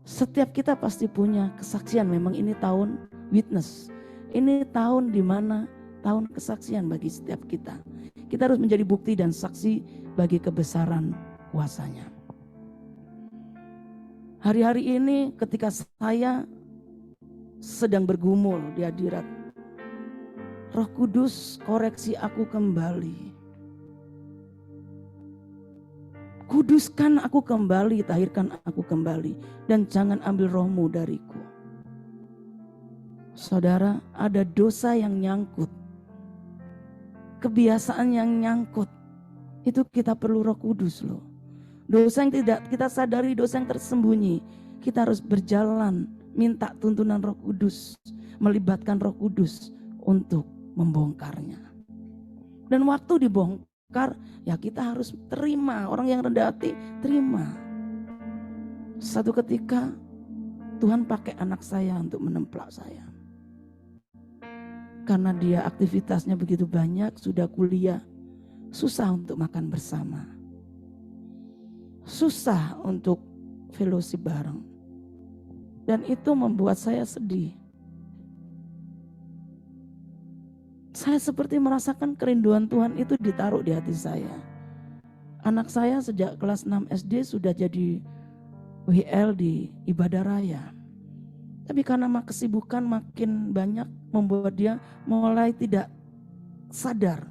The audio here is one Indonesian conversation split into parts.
Setiap kita pasti punya kesaksian. Memang ini tahun witness. Ini tahun dimana tahun kesaksian bagi setiap kita. Kita harus menjadi bukti dan saksi bagi kebesaran kuasanya. Hari-hari ini ketika saya sedang bergumul di hadirat, Roh Kudus koreksi aku kembali. Kuduskan aku kembali, tahirkan aku kembali, dan jangan ambil rohmu dariku. Saudara, ada dosa yang nyangkut, kebiasaan yang nyangkut, itu kita perlu Roh Kudus loh. Dosa yang tidak kita sadari, dosa yang tersembunyi, kita harus berjalan, minta tuntunan Roh Kudus, melibatkan Roh Kudus untuk membongkarnya. Dan waktu dibongkar, ya kita harus terima. Orang yang rendah hati, terima. Satu ketika Tuhan pakai anak saya untuk menemplak saya. Karena dia aktivitasnya begitu banyak, sudah kuliah, susah untuk makan bersama. Susah untuk fellowship bareng. Dan itu membuat saya sedih. Saya seperti merasakan kerinduan Tuhan itu ditaruh di hati saya. Anak saya sejak kelas 6 SD sudah jadi WL di ibadah raya. Tapi karena kesibukan makin banyak membuat dia mulai tidak sadar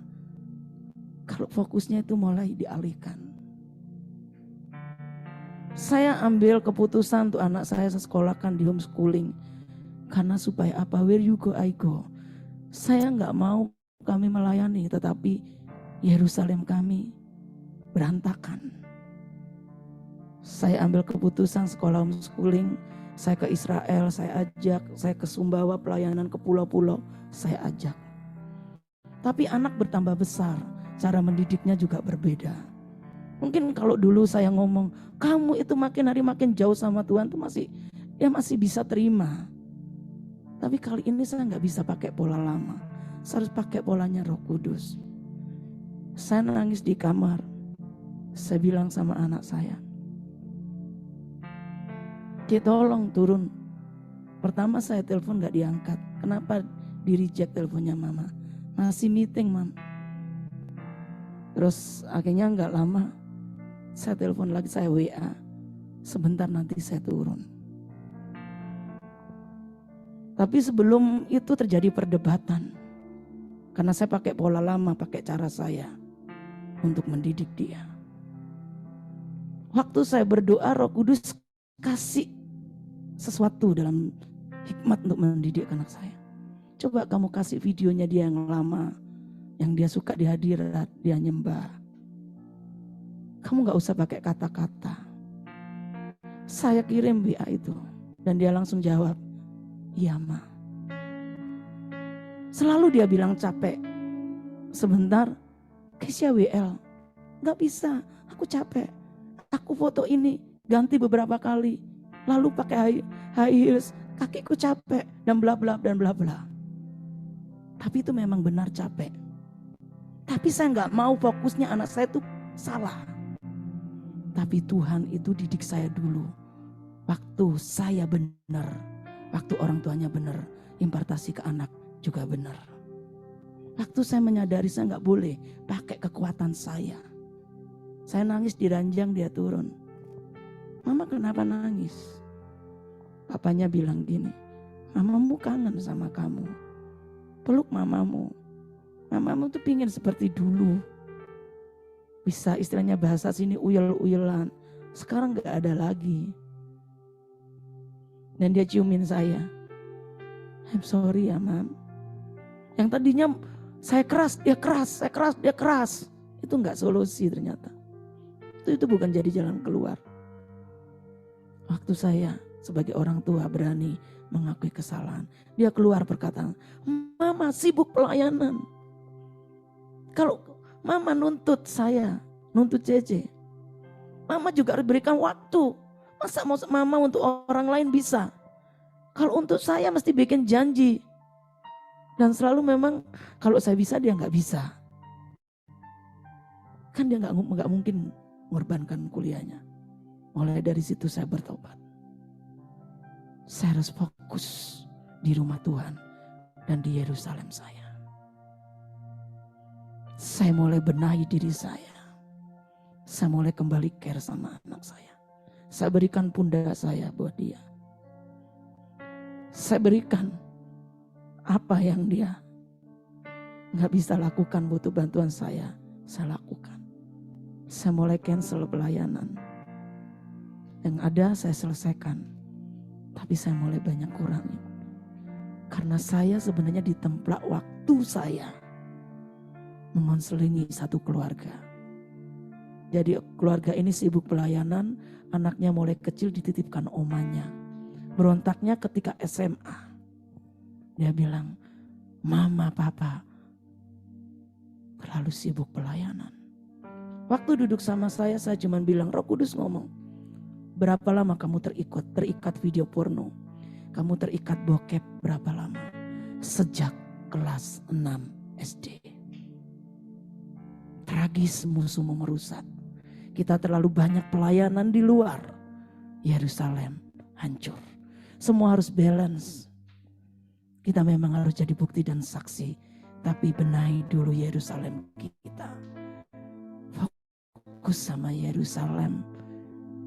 kalau fokusnya itu mulai dialihkan. Saya ambil keputusan untuk anak saya sekolahkan di homeschooling. Karena supaya apa? Where you go, I go. Saya nggak mau kami melayani, tetapi Yerusalem kami berantakan. Saya ambil keputusan sekolah homeschooling. Saya ke Israel, saya ajak. Saya ke Sumbawa, pelayanan ke pulau-pulau, saya ajak. Tapi anak bertambah besar, cara mendidiknya juga berbeda. Mungkin kalau dulu saya ngomong, kamu itu makin hari makin jauh sama Tuhan, itu masih bisa terima. Tapi kali ini saya nggak bisa pakai pola lama. Saya harus pakai polanya Roh Kudus. Saya nangis di kamar. Saya bilang sama anak saya, Ki tolong turun. Pertama saya telepon nggak diangkat. Kenapa di reject teleponnya mama? Masih meeting mam. Terus akhirnya nggak lama saya telepon lagi, saya WA. Sebentar nanti saya turun. Tapi sebelum itu terjadi perdebatan. Karena saya pakai pola lama, pakai cara saya untuk mendidik dia. Waktu saya berdoa, Roh Kudus kasih sesuatu dalam hikmat untuk mendidik anak saya. Coba kamu kasih videonya dia yang lama, yang dia suka di hadirat, dia nyembah. Kamu gak usah pakai kata-kata. Saya kirim WA itu dan dia langsung jawab, iya ma. Selalu dia bilang capek. Sebentar, Keisha WL. Gak bisa, aku capek. Aku foto ini, ganti beberapa kali. Lalu pakai high heels, kakiku capek, dan bla bla dan bla bla. Tapi itu memang benar capek. Tapi saya gak mau fokusnya anak saya itu salah. Tapi Tuhan itu didik saya dulu. Waktu saya benar, waktu orang tuanya benar, impartasi ke anak juga benar. Waktu saya menyadari saya nggak boleh pakai kekuatan saya. Saya nangis di ranjang, dia turun. Mama kenapa nangis? Papanya bilang gini, mamamu kangen sama kamu. Peluk mamamu. Mamamu tuh pingin seperti dulu. Bisa istilahnya bahasa sini uyel-uyelan. Sekarang nggak ada lagi. Dan dia ciumin saya. I'm sorry ya mam. Yang tadinya saya keras, dia keras, saya keras, dia keras. Itu nggak solusi ternyata. Itu bukan jadi jalan keluar. Waktu saya sebagai orang tua berani mengakui kesalahan. Dia keluar perkataan, mama sibuk pelayanan. Kalau mama nuntut saya, nuntut JJ. Mama juga harus berikan waktu. Masa mau mama untuk orang lain bisa? Kalau untuk saya mesti bikin janji. Dan selalu memang kalau saya bisa dia nggak bisa. Kan dia nggak mungkin mengorbankan kuliahnya. Mulai dari situ saya bertobat. Saya harus fokus di rumah Tuhan dan di Yerusalem saya. Saya mulai benahi diri saya. Saya mulai kembali care sama anak saya. Saya berikan pundak saya buat dia. Saya berikan apa yang dia nggak bisa lakukan, butuh bantuan saya lakukan. Saya mulai cancel pelayanan. Yang ada saya selesaikan. Tapi saya mulai banyak kurangi. Karena saya sebenarnya ditemplak waktu saya mengonselingi satu keluarga. Jadi keluarga ini sibuk pelayanan, anaknya mulai kecil dititipkan omanya. Berontaknya ketika SMA. Dia bilang, "Mama, Papa terlalu sibuk pelayanan." Waktu duduk sama saya cuma bilang, Roh Kudus ngomong, "Berapa lama kamu terikat video porno? Kamu terikat bokep berapa lama?" Sejak kelas 6 SD. Tragis, musuh mau merusak. Kita terlalu banyak pelayanan di luar. Yerusalem hancur. Semua harus balance. Kita memang harus jadi bukti dan saksi. Tapi benahi dulu Yerusalem kita. Fokus sama Yerusalem.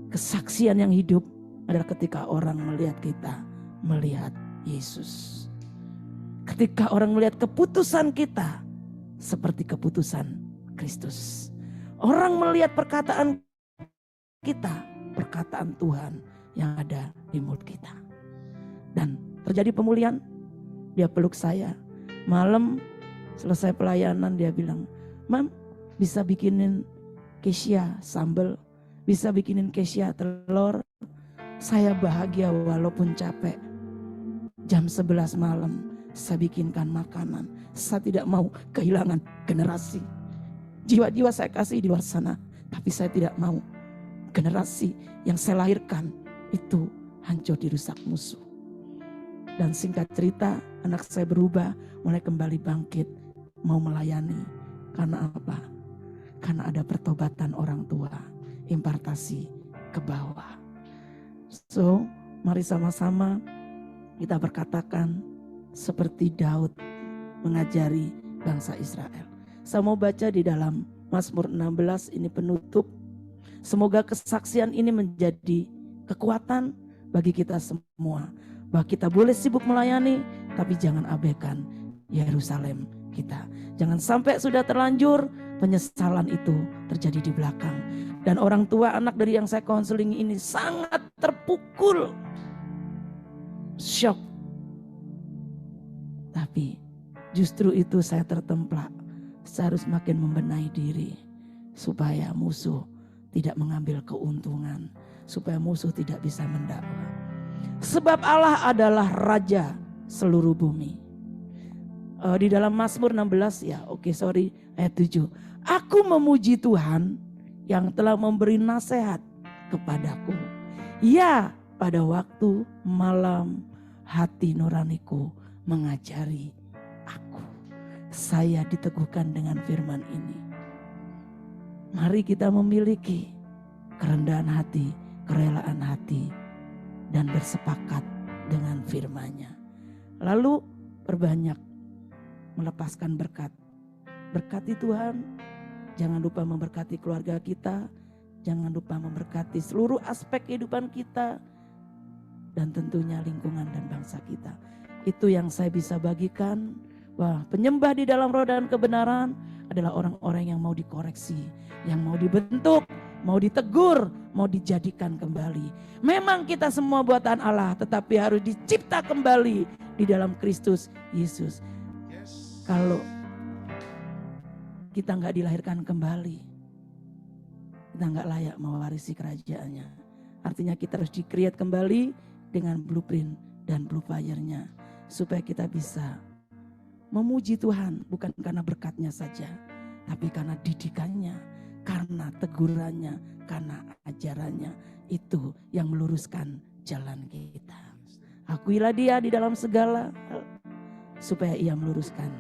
Kesaksian yang hidup adalah ketika orang melihat kita, melihat Yesus. Ketika orang melihat keputusan kita seperti keputusan Kristus. Orang melihat perkataan kita, perkataan Tuhan yang ada di mulut kita. Dan terjadi pemulihan, dia peluk saya. Malam selesai pelayanan dia bilang, "Mam, bisa bikinin Kesia sambal, bisa bikinin Kesia telur." Saya bahagia walaupun capek. Jam 11 malam saya bikinkan makanan. Saya tidak mau kehilangan generasi. Jiwa-jiwa saya kasih di luar sana, tapi saya tidak mau generasi yang saya lahirkan itu hancur dirusak musuh. Dan singkat cerita, anak saya berubah, mulai kembali bangkit, mau melayani. Karena apa? Karena ada pertobatan orang tua, impartasi ke bawah. So, mari sama-sama kita berkatakan seperti Daud mengajari bangsa Israel. Saya mau baca di dalam Mazmur 16, ini penutup. Semoga kesaksian ini menjadi kekuatan bagi kita semua. Bahwa kita boleh sibuk melayani, tapi jangan abaikan Yerusalem kita. Jangan sampai sudah terlanjur, penyesalan itu terjadi di belakang. Dan orang tua anak dari yang saya konseling ini sangat terpukul. Shock. Tapi justru itu saya tertemplak. Saya harus makin membenahi diri supaya musuh tidak mengambil keuntungan, supaya musuh tidak bisa mendakwa. Sebab Allah adalah raja seluruh bumi. Di dalam Mazmur 16 ayat 7. Aku memuji Tuhan yang telah memberi nasihat kepadaku. Ya, pada waktu malam hati nuraniku mengajari aku. Saya diteguhkan dengan firman ini. Mari kita memiliki kerendahan hati, kerelaan hati, dan bersepakat dengan firman-Nya. Lalu perbanyak melepaskan berkat. Berkati Tuhan, jangan lupa memberkati keluarga kita, jangan lupa memberkati seluruh aspek kehidupan kita, dan tentunya lingkungan dan bangsa kita. Itu yang saya bisa bagikan. Wah, penyembah di dalam roh dan kebenaran adalah orang-orang yang mau dikoreksi, yang mau dibentuk, mau ditegur, mau dijadikan kembali. Memang kita semua buatan Allah, tetapi harus dicipta kembali di dalam Kristus Yesus. Kalau kita nggak dilahirkan kembali, kita nggak layak mewarisi kerajaannya. Artinya kita harus di-create kembali dengan blueprint dan blue-fire-nya, supaya kita bisa memuji Tuhan bukan karena berkatnya saja, tapi karena didikannya, karena tegurannya, karena ajarannya. Itu yang meluruskan jalan kita. Akuilah Dia di dalam segala hal, supaya Ia meluruskan